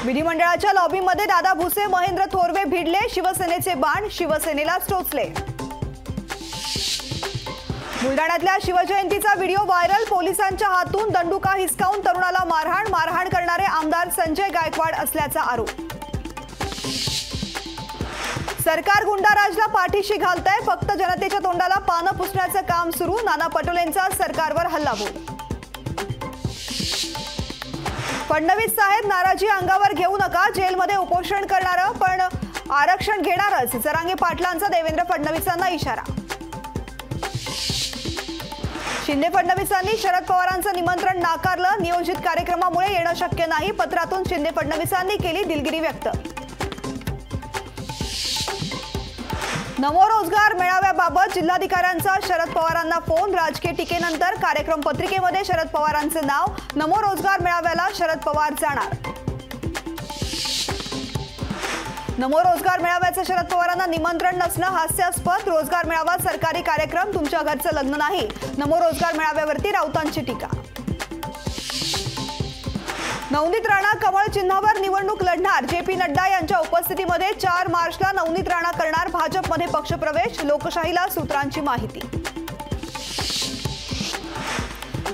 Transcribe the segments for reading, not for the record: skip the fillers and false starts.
विधिमंडळाच्या लॉबीमध्ये दादा भुसे, महेंद्र थोरवे भिडले, शिवसेनेचे बाण शिवसेनेलाच टोचले। बुलढाण्यातल्या शिवजयंतीचा व्हिडिओ व्हायरल, पोलिसांच्या हातून दंडुका हिसकावून तरुणाला मारहाण करणारे आमदार संजय गायकवाड असल्याचा आरोप। सरकार गुंडाराजला पाठीशी घालतंय, फक्त जनतेच्या तोंडाला पानं पुसण्याचं काम सुरू, नाना पटोलेंचा सरकारवर हल्लाबोल। फडणवीस साहेब नाराजी अंगावर घेऊ नका, जेलमध्ये उपोषण करणार पण आरक्षण घेणारच, जरांगे पाटलांचा देवेंद्र फडणवीसांना इशारा। शिंदे फडणवीसांनी शरद पवारांचं निमंत्रण नाकारलं, नियोजित कार्यक्रमामुळे येणं शक्य नाही, पत्रातून शिंदे फडणवीसांनी केली दिलगिरी व्यक्त। नमो रोजगार मेळाव्याबाबत जिल्हाधिकाऱ्यांचा शरद पवारांना फोन, राजकीय टीकेनंतर कार्यक्रम पत्रिकेमध्ये शरद पवारांचे नाव, नमो रोजगार मेळाव्याला शरद पवार जाणार। नमो रोजगार मेळाव्याचं शरद पवारांना निमंत्रण नसणं हास्यास्पद, रोजगार मेळावा सरकारी कार्यक्रम, तुमच्या घरचं लग्न नाही, नमो रोजगार मेळाव्यावरती राऊतांची टीका। नवनीत राणा कमळ चिन्हावर निवडणूक लढणार, जेपी नड्डा यांच्या उपस्थितीमध्ये 4 मार्चला नवनीत राणा करणार भाजपमध्ये पक्षप्रवेश, लोकशाहीला सूत्रांची माहिती।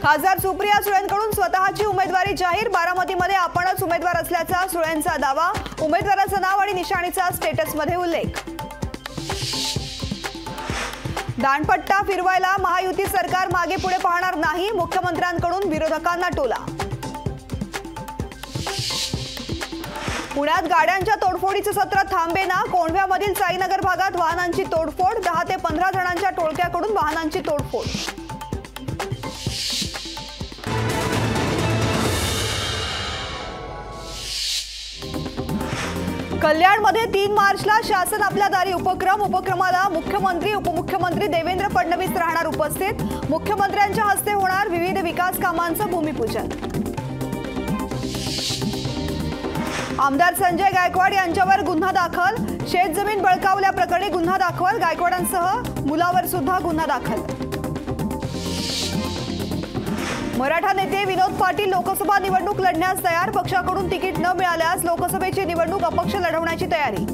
खासदार सुप्रिया सुळेंकडून स्वतःची उमेदवारी जाहीर, बारामतीमध्ये आपणच उमेदवार असल्याचा सुळेंचा दावा, उमेदवाराचं नाव आणि निशाणीचा स्टेटसमध्ये उल्लेख। दांडपट्टा फिरवायला महायुती सरकार मागे पुढे पाहणार नाही, मुख्यमंत्र्यांकडून विरोधकांना टोला। पुण्यात गाड्यांच्या तोडफोडीचं सत्र थांबेना, कोंढव्यामधील साईनगर भागात वाहनांची तोडफोड, 10 ते 15 जणांच्या टोळक्याकडून वाहनांची तोडफोड। कल्याणमध्ये 3 मार्चला शासन आपल्या दारी उपक्रमाला मुख्यमंत्री उपमुख्यमंत्री देवेंद्र फडणवीस राहणार उपस्थित, मुख्यमंत्र्यांच्या हस्ते होणार विविध विकास कामांचं भूमिपूजन। आमदार संजय गायकवाड यांच्यावर गुन्हा दाखल, शेतजमीन बळकावल्याप्रकरणी गुन्हा दाखल, गायकवाडांसह मुलावर सुद्धा गुन्हा दाखल। मराठा नेते विनोद पाटील लोकसभा निवडणूक लढण्यास तयार, पक्षाकडून तिकीट न मिळाल्यास लोकसभेची निवडणूक अपक्ष लढवण्याची तयारी।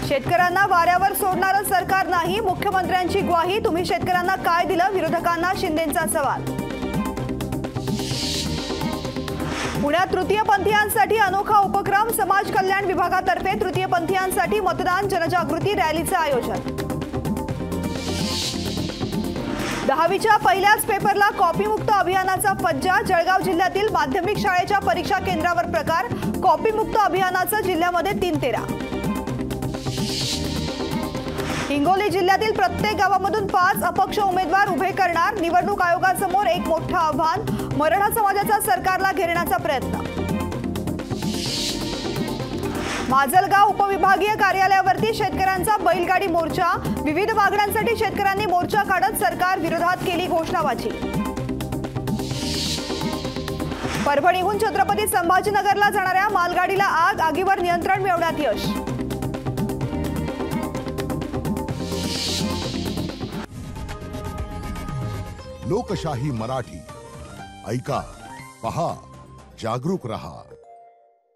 शेतकऱ्यांना वाऱ्यावर सोडणारं सरकार नाही, मुख्यमंत्र्यांची ग्वाही, तुम्ही शेतकऱ्यांना काय दिलं, विरोधकांना शिंदेंचा सवाल। पुण्यात तृतीयपंथीयांसाठी अनोखा उपक्रम, समाज कल्याण विभागातर्फे तृतीयपंथीयांसाठी मतदान जनजागृती रॅलीचं आयोजन। 10वीच्या पहिल्याच पेपरला कॉपीमुक्त अभियानाचा फज्जा, जळगाव जिल्ह्यातील माध्यमिक शाळेच्या परीक्षा केंद्रावर प्रकार, कॉपीमुक्त अभियानाचं जिल्ह्यामध्ये 3-13। हिंगोली जिल्ह्यातील प्रत्येक गावामधून 5 अपक्ष उमेदवार उभे करणार, निवडणूक आयोगासमोर एक मोठं आव्हान, मराठा समाजाचा सरकारला घेरण्याचा प्रयत्न। माजलगाव उपविभागीय कार्यालयावरती शेतकऱ्यांचा बैलगाडी मोर्चा, विविध मागण्यांसाठी शेतकऱ्यांनी मोर्चा काढत सरकार विरोधात केली घोषणाबाजी। परभणीहून छत्रपती संभाजीनगरला जाणाऱ्या मालगाडीला आग, आगीवर नियंत्रण मिळवण्यात यश। लोकशाही मराठी ऐका, पहा, जागरूक रहा।